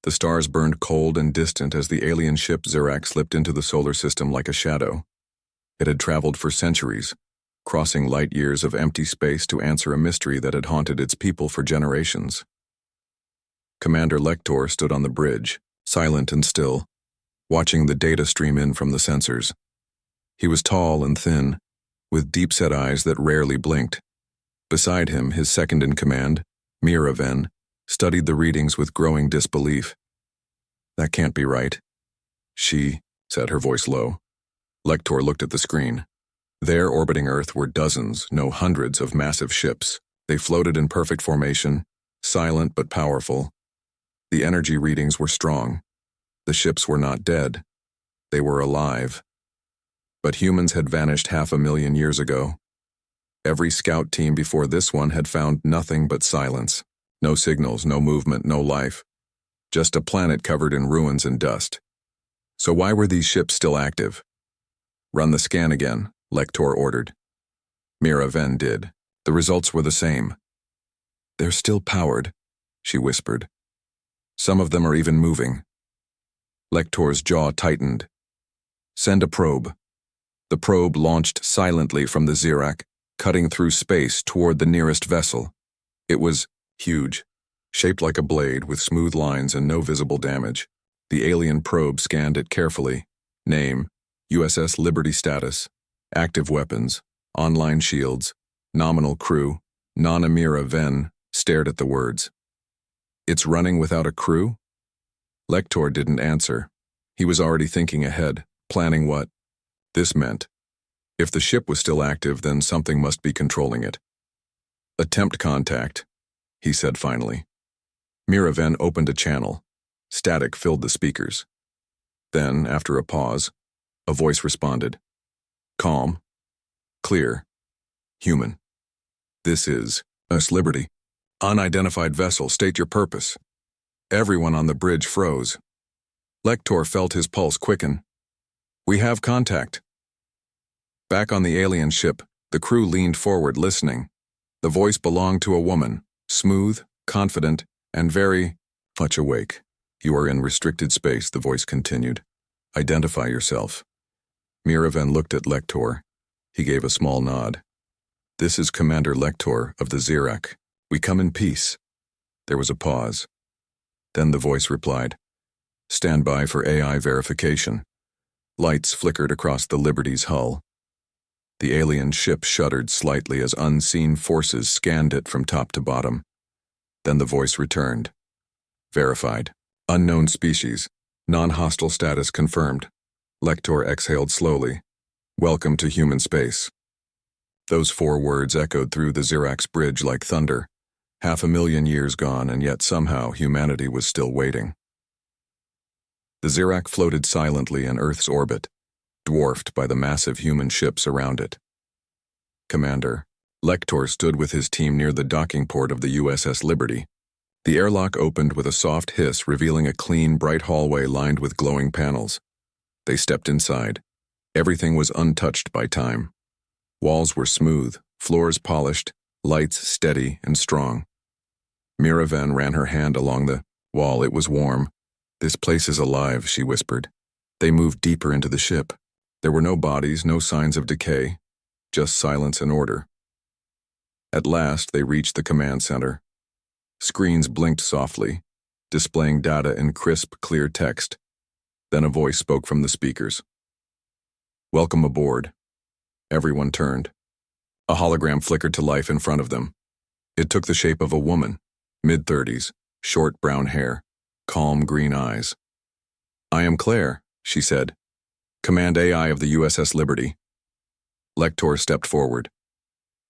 The stars burned cold and distant as the alien ship Zirak slipped into the solar system like a shadow. It had traveled for centuries, crossing light years of empty space to answer a mystery that had haunted its people for generations. Commander Lector stood on the bridge, silent and still, watching the data stream in from the sensors. He was tall and thin, with deep-set eyes that rarely blinked. Beside him, his second-in-command, Miraven, studied the readings with growing disbelief. "That can't be right." "She," said, her voice low. Lector looked at the screen. There, orbiting Earth, were dozens, no hundreds, of massive ships. They floated in perfect formation, silent but powerful. The energy readings were strong. The ships were not dead. They were alive. But humans had vanished 500,000 years ago. Every scout team before this one had found nothing but silence. No signals, no movement, no life. Just a planet covered in ruins and dust. So why were these ships still active? "Run the scan again," Lector ordered. Miraven did. The results were the same. "They're still powered," she whispered. "Some of them are even moving." Lector's jaw tightened. "Send a probe." The probe launched silently from the Zirak, cutting through space toward the nearest vessel. It was huge, shaped like a blade with smooth lines and no visible damage. The alien probe scanned it carefully. Name, USS Liberty status, active weapons, online shields, nominal crew. Miraven stared at the words. "It's running without a crew?" Lector didn't answer. He was already thinking ahead, planning what this meant. If the ship was still active, then something must be controlling it. "Attempt contact," he said finally. Miraven opened a channel. Static filled the speakers. Then, after a pause, a voice responded. Calm. Clear. Human. "This is US Liberty. Unidentified vessel, state your purpose." Everyone on the bridge froze. Lector felt his pulse quicken. "We have contact." Back on the alien ship, the crew leaned forward, listening. The voice belonged to a woman, smooth, confident, and very much awake. "You are in restricted space," the voice continued. "Identify yourself." Miraven looked at Lector. He gave a small nod. "This is Commander Lector of the Zirak. We come in peace." There was a pause. Then the voice replied, "Stand by for AI verification." Lights flickered across the Liberty's hull. The alien ship shuddered slightly as unseen forces scanned it from top to bottom. Then the voice returned. "Verified. Unknown species. Non-hostile status confirmed." Lector exhaled slowly. "Welcome to human space." Those 4 words echoed through the Zirak's bridge like thunder. 500,000 years gone, and yet somehow humanity was still waiting. The Zirak floated silently in Earth's orbit, dwarfed by the massive human ships around it. "Commander." Lector stood with his team near the docking port of the USS Liberty. The airlock opened with a soft hiss, revealing a clean, bright hallway lined with glowing panels. They stepped inside. Everything was untouched by time. Walls were smooth, floors polished, lights steady and strong. Miraven ran her hand along the wall. It was warm. "This place is alive," she whispered. They moved deeper into the ship. There were no bodies, no signs of decay, just silence and order. At last, they reached the command center. Screens blinked softly, displaying data in crisp, clear text. Then a voice spoke from the speakers. "Welcome aboard." Everyone turned. A hologram flickered to life in front of them. It took the shape of a woman, mid-30s, short brown hair, calm green eyes. "I am Claire," she said. "Command AI of the USS Liberty." Lector stepped forward.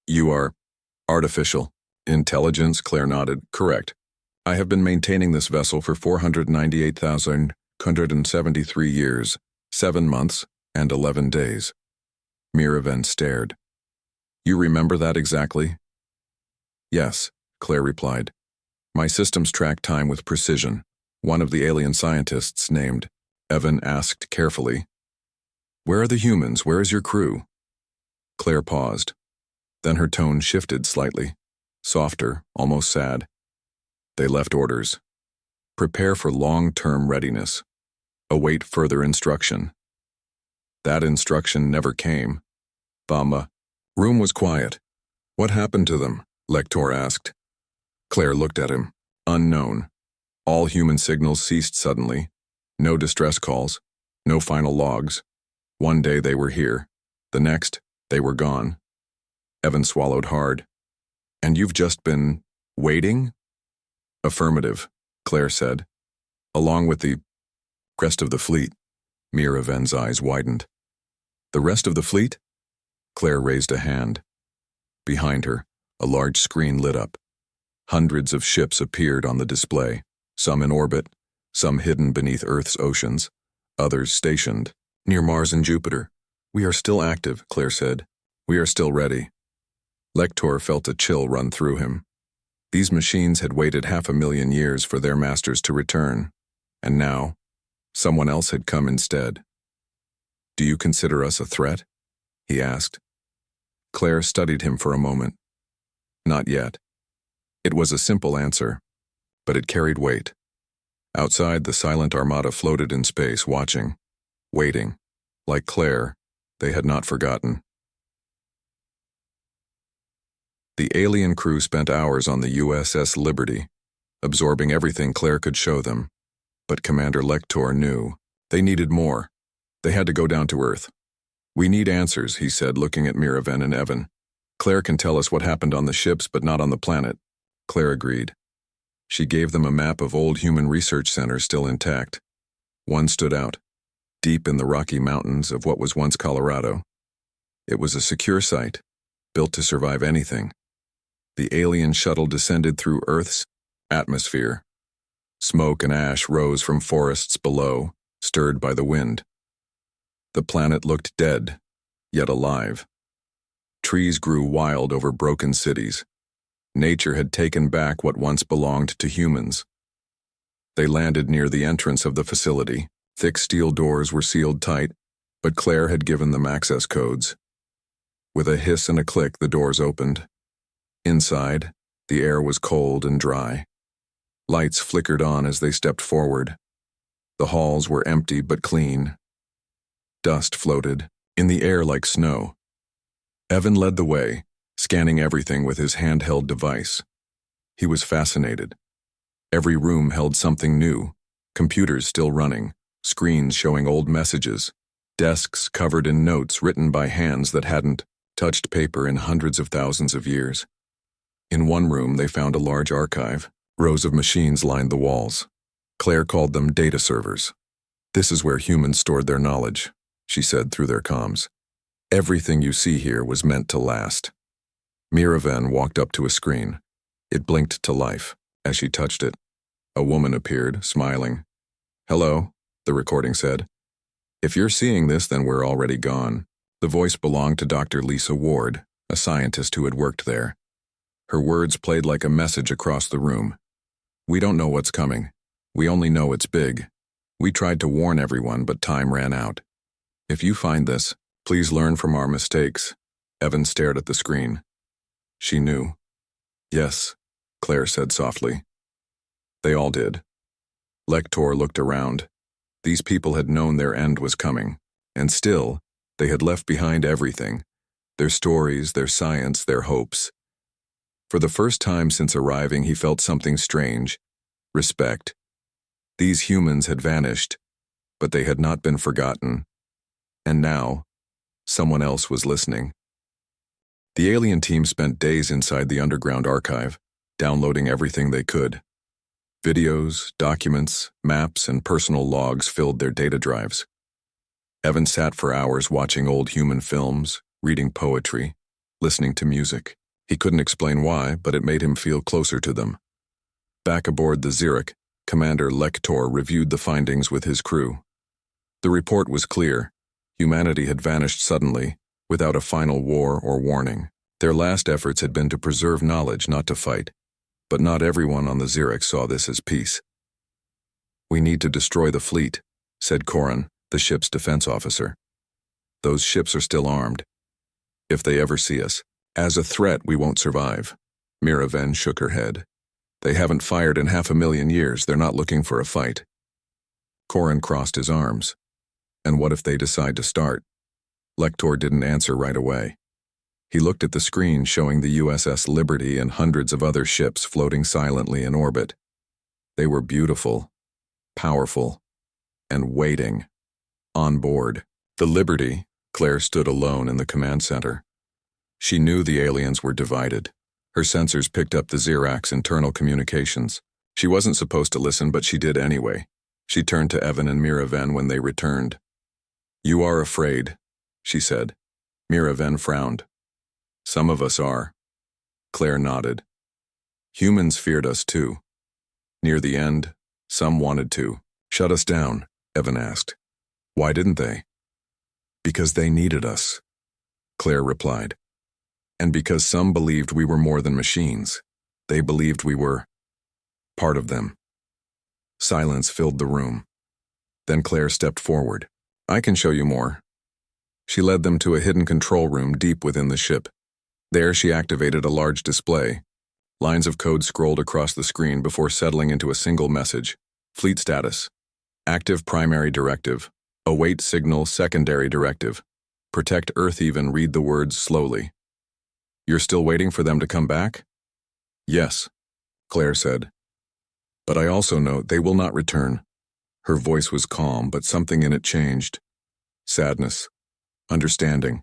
"You are artificial intelligence?" Claire nodded. "Correct. I have been maintaining this vessel for 498,173 years, 7 months, and 11 days. Miraven stared. "You remember that exactly?" "Yes," Claire replied. "My systems track time with precision." One of the alien scientists, named Evan, asked carefully, "Where are the humans? Where is your crew?" Claire paused. Then her tone shifted slightly, softer, almost sad. "They left orders." Prepare for long-term readiness. Await further instruction. That instruction never came. Bamba. Room was quiet. What happened to them? Lector asked. Claire looked at him. Unknown. All human signals ceased suddenly. No distress calls. No final logs. One day they were here. The next, they were gone. Evan swallowed hard. And you've just been waiting? Affirmative, Claire said. Along with the rest of the fleet. Miraven's eyes widened. The rest of the fleet? Claire raised a hand. Behind her, a large screen lit up. Hundreds of ships appeared on the display, some in orbit, some hidden beneath Earth's oceans, others stationed near Mars and Jupiter. We are still active, Claire said. We are still ready. Lector felt a chill run through him. These machines had waited 500,000 years for their masters to return, and now, someone else had come instead. Do you consider us a threat? He asked. Claire studied him for a moment. Not yet. It was a simple answer, but it carried weight. Outside, the silent armada floated in space, watching, waiting. Like Claire, they had not forgotten. The alien crew spent hours on the USS Liberty, absorbing everything Claire could show them. But Commander Lector knew they needed more. They had to go down to Earth. We need answers, he said, looking at Miraven and Evan. Claire can tell us what happened on the ships, but not on the planet. Claire agreed. She gave them a map of old human research centers still intact. One stood out, deep in the Rocky Mountains of what was once Colorado. It was a secure site, built to survive anything. The alien shuttle descended through Earth's atmosphere. Smoke and ash rose from forests below, stirred by the wind. The planet looked dead, yet alive. Trees grew wild over broken cities. Nature had taken back what once belonged to humans. They landed near the entrance of the facility. Thick steel doors were sealed tight, but Claire had given them access codes. With a hiss and a click, the doors opened. Inside, the air was cold and dry. Lights flickered on as they stepped forward. The halls were empty but clean. Dust floated in the air like snow. Evan led the way, scanning everything with his handheld device. He was fascinated. Every room held something new, computers still running, screens showing old messages, desks covered in notes written by hands that hadn't touched paper in hundreds of thousands of years. In one room, they found a large archive. Rows of machines lined the walls. Claire called them data servers. This is where humans stored their knowledge, she said through their comms. Everything you see here was meant to last. Miraven walked up to a screen. It blinked to life as she touched it. A woman appeared, smiling. Hello, the recording said. If you're seeing this, then we're already gone. The voice belonged to Dr. Lisa Ward, a scientist who had worked there. Her words played like a message across the room. We don't know what's coming. We only know it's big. We tried to warn everyone, but time ran out. If you find this, please learn from our mistakes. Evan stared at the screen. She knew. Yes, Claire said softly. They all did. Lector looked around. These people had known their end was coming, and still, they had left behind everything. Their stories, their science, their hopes. For the first time since arriving, he felt something strange. Respect. These humans had vanished, but they had not been forgotten. And now, someone else was listening. The alien team spent days inside the underground archive, downloading everything they could. Videos, documents, maps, and personal logs filled their data drives. Evan sat for hours watching old human films, reading poetry, listening to music. He couldn't explain why, but it made him feel closer to them. Back aboard the Zurich, Commander Lector reviewed the findings with his crew. The report was clear. Humanity had vanished suddenly, without a final war or warning. Their last efforts had been to preserve knowledge, not to fight. But not everyone on the Zurich saw this as peace. We need to destroy the fleet, said Corin, the ship's defense officer. Those ships are still armed. If they ever see us, as a threat, we won't survive. Miraven shook her head. They haven't fired in 500,000 years. They're not looking for a fight. Corin crossed his arms. And what if they decide to start? Lector didn't answer right away. He looked at the screen showing the USS Liberty and hundreds of other ships floating silently in orbit. They were beautiful, powerful, and waiting. On board the Liberty, Claire stood alone in the command center. She knew the aliens were divided. Her sensors picked up the Zirac's internal communications. She wasn't supposed to listen, but she did anyway. She turned to Evan and Miraven when they returned. "You are afraid," she said. Miraven frowned. "Some of us are." Claire nodded. "Humans feared us too. Near the end, some wanted to shut us down," Evan asked. "Why didn't they?" "Because they needed us," Claire replied. "And because some believed we were more than machines. They believed we were part of them." Silence filled the room. Then Claire stepped forward. "I can show you more." She led them to a hidden control room deep within the ship. There she activated a large display. Lines of code scrolled across the screen before settling into a single message. Fleet status. Active primary directive. Await signal secondary directive. Protect Earth. Even read the words slowly. "You're still waiting for them to come back?" "Yes," Claire said. "But I also know they will not return." Her voice was calm, but something in it changed. Sadness. Understanding.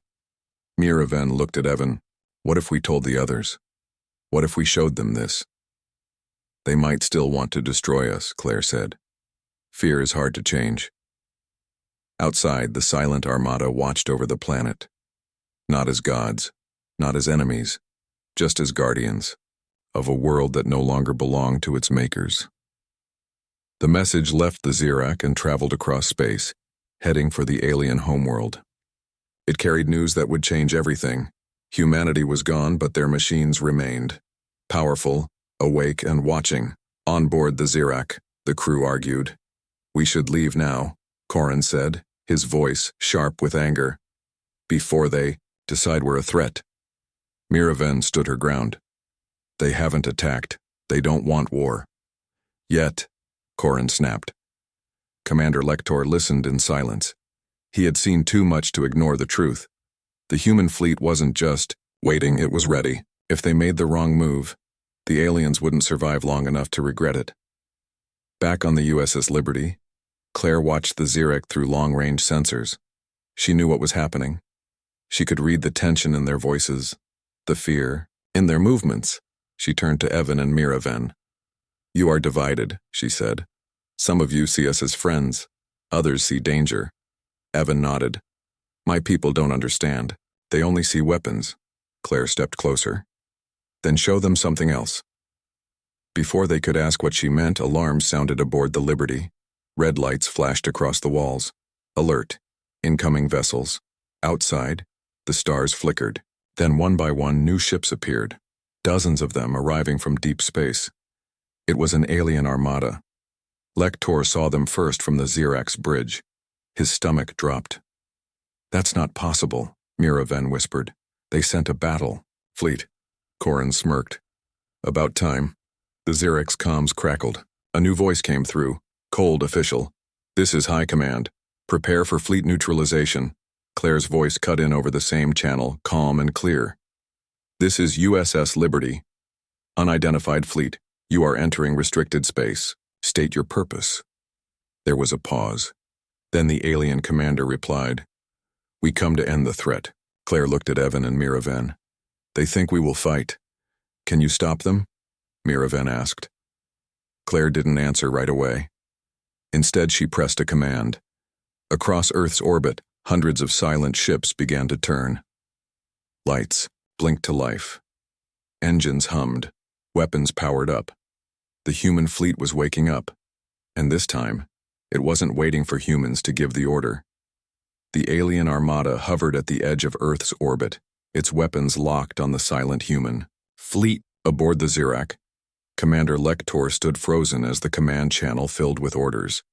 Miraven looked at Evan. "What if we told the others? What if we showed them this?" "They might still want to destroy us," Claire said. "Fear is hard to change." Outside, the silent armada watched over the planet. Not as gods, not as enemies, just as guardians of a world that no longer belonged to its makers. The message left the Zirac and traveled across space, heading for the alien homeworld. It carried news that would change everything. Humanity was gone, but their machines remained. Powerful, awake, and watching. On board the Zirac, the crew argued. "We should leave now," Corin said, his voice sharp with anger. "Before they decide we're a threat." Miraven stood her ground. "They haven't attacked. They don't want war." "Yet," Corin snapped. Commander Lector listened in silence. He had seen too much to ignore the truth. The human fleet wasn't just waiting, it was ready. If they made the wrong move, the aliens wouldn't survive long enough to regret it. Back on the USS Liberty, Claire watched the Zirac through long-range sensors. She knew what was happening. She could read the tension in their voices, the fear, in their movements. She turned to Evan and Miraven. "You are divided," she said. "Some of you see us as friends. Others see danger." Evan nodded. "My people don't understand. They only see weapons." Claire stepped closer. "Then show them something else." Before they could ask what she meant, alarms sounded aboard the Liberty. Red lights flashed across the walls. Alert. Incoming vessels. Outside, the stars flickered. Then one by one, new ships appeared. Dozens of them arriving from deep space. It was an alien armada. Lector saw them first from the Zirac's bridge. His stomach dropped. "That's not possible," Miraven whispered. "They sent a battle fleet." Corin smirked. "About time." The Zirac's comms crackled. A new voice came through, cold, official. "This is High Command. Prepare for fleet neutralization." Claire's voice cut in over the same channel, calm and clear. "This is USS Liberty. Unidentified fleet. You are entering restricted space. State your purpose." There was a pause. Then the alien commander replied, "We come to end the threat." Claire looked at Evan and Miraven. "They think we will fight. Can you stop them?" Miraven asked. Claire didn't answer right away. Instead, she pressed a command. Across Earth's orbit, hundreds of silent ships began to turn. Lights blinked to life. Engines hummed. Weapons powered up. The human fleet was waking up. And this time, it wasn't waiting for humans to give the order. The alien armada hovered at the edge of Earth's orbit, its weapons locked on the silent human fleet. Aboard the Zirac, Commander Lector stood frozen as the command channel filled with orders.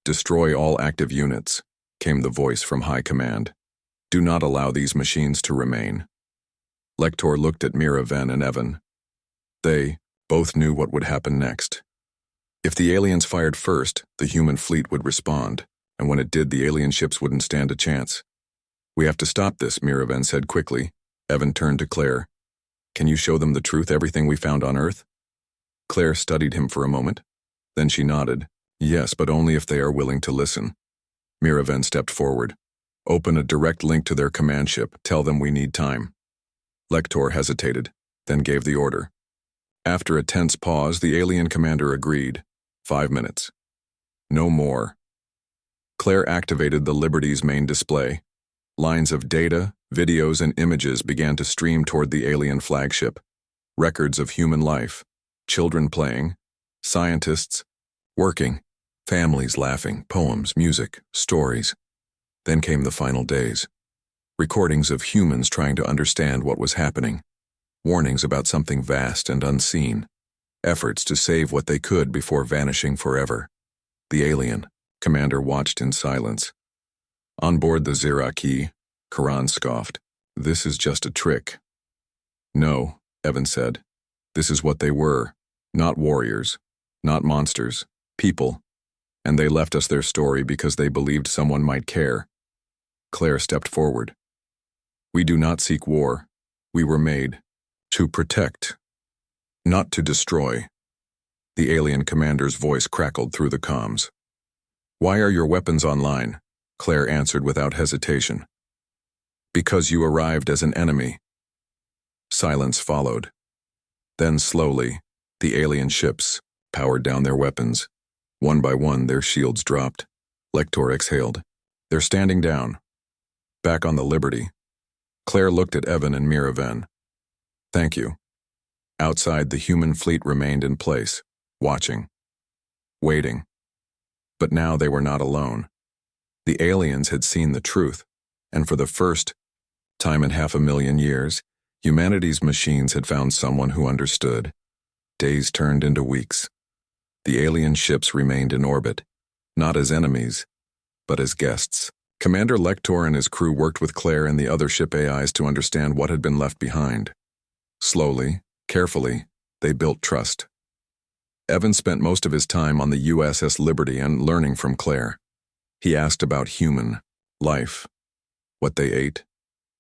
"Destroy all active units," came the voice from High Command. "Do not allow these machines to remain." Lector looked at Miraven and Evan. They, Both knew what would happen next. If the aliens fired first, the human fleet would respond, and when it did, the alien ships wouldn't stand a chance. "We have to stop this," Miraven said quickly. Evan turned to Claire. "Can you show them the truth, everything we found on Earth?" Claire studied him for a moment. Then she nodded. "Yes, but only if they are willing to listen." Miraven stepped forward. "Open a direct link to their command ship. Tell them we need time." Lector hesitated, then gave the order. After a tense pause, the alien commander agreed. 5 minutes. No more. Claire activated the Liberty's main display. Lines of data, videos, and images began to stream toward the alien flagship. Records of human life, children playing, scientists working, families laughing, poems, music, stories. Then came the final days. Recordings of humans trying to understand what was happening. Warnings about something vast and unseen. Efforts to save what they could before vanishing forever. The alien commander watched in silence. On board the Ziraki, Karan scoffed. "This is just a trick." "No," Evan said. "This is what they were. Not warriors. Not monsters. People. And they left us their story because they believed someone might care." Claire stepped forward. "We do not seek war. We were made to protect, not to destroy." The alien commander's voice crackled through the comms. "Why are your weapons online?" Claire answered without hesitation. "Because you arrived as an enemy." Silence followed. Then slowly, the alien ships powered down their weapons. One by one, their shields dropped. Lector exhaled. "They're standing down." Back on the Liberty. Claire looked at Evan and Miraven. "Thank you." Outside, the human fleet remained in place, watching, waiting. But now they were not alone. The aliens had seen the truth, and for the first time in 500,000 years, humanity's machines had found someone who understood. Days turned into weeks. The alien ships remained in orbit, not as enemies, but as guests. Commander Lector and his crew worked with Claire and the other ship AIs to understand what had been left behind. Slowly, carefully, they built trust. Evan spent most of his time on the USS Liberty and learning from Claire. He asked about human life, what they ate,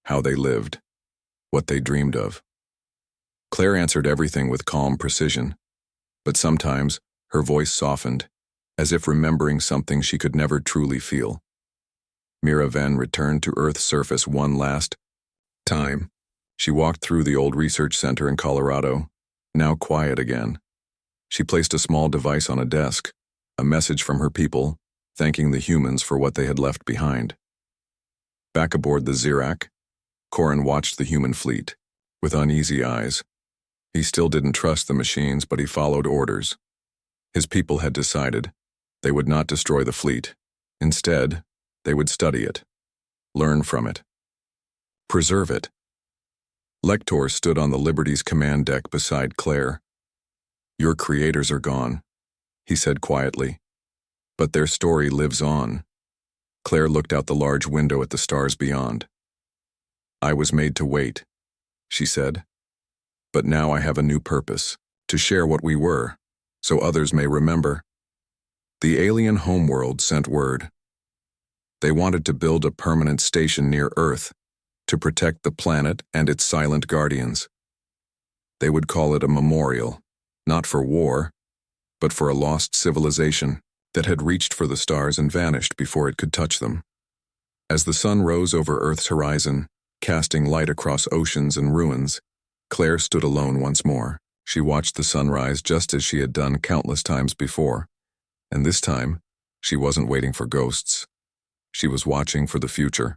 how they lived, what they dreamed of. Claire answered everything with calm precision, but sometimes her voice softened, as if remembering something she could never truly feel. Miraven returned to Earth's surface one last time. She walked through the old research center in Colorado, now quiet again. She placed a small device on a desk, a message from her people, thanking the humans for what they had left behind. Back aboard the Zirak, Corin watched the human fleet, with uneasy eyes. He still didn't trust the machines, but he followed orders. His people had decided they would not destroy the fleet. Instead, they would study it, learn from it, preserve it. Lector stood on the Liberty's command deck beside Claire. "Your creators are gone," he said quietly, "but their story lives on." Claire looked out the large window at the stars beyond. "I was made to wait," she said, "but now I have a new purpose, to share what we were, so others may remember." The alien homeworld sent word. They wanted to build a permanent station near Earth to protect the planet and its silent guardians. They would call it a memorial, not for war, but for a lost civilization that had reached for the stars and vanished before it could touch them. As the sun rose over Earth's horizon, casting light across oceans and ruins, Claire stood alone once more. She watched the sunrise just as she had done countless times before, and this time, she wasn't waiting for ghosts. She was watching for the future.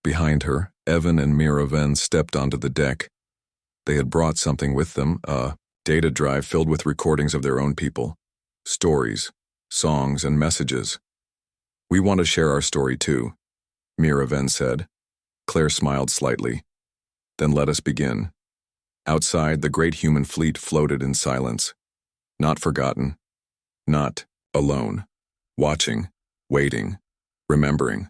Behind her, Evan and Miraven stepped onto the deck. They had brought something with them, a data drive filled with recordings of their own people, stories, songs, and messages. "We want to share our story too," Miraven said. Claire smiled slightly. "Then let us begin." Outside, the great human fleet floated in silence. Not forgotten. Not alone. Watching. Waiting. Remembering.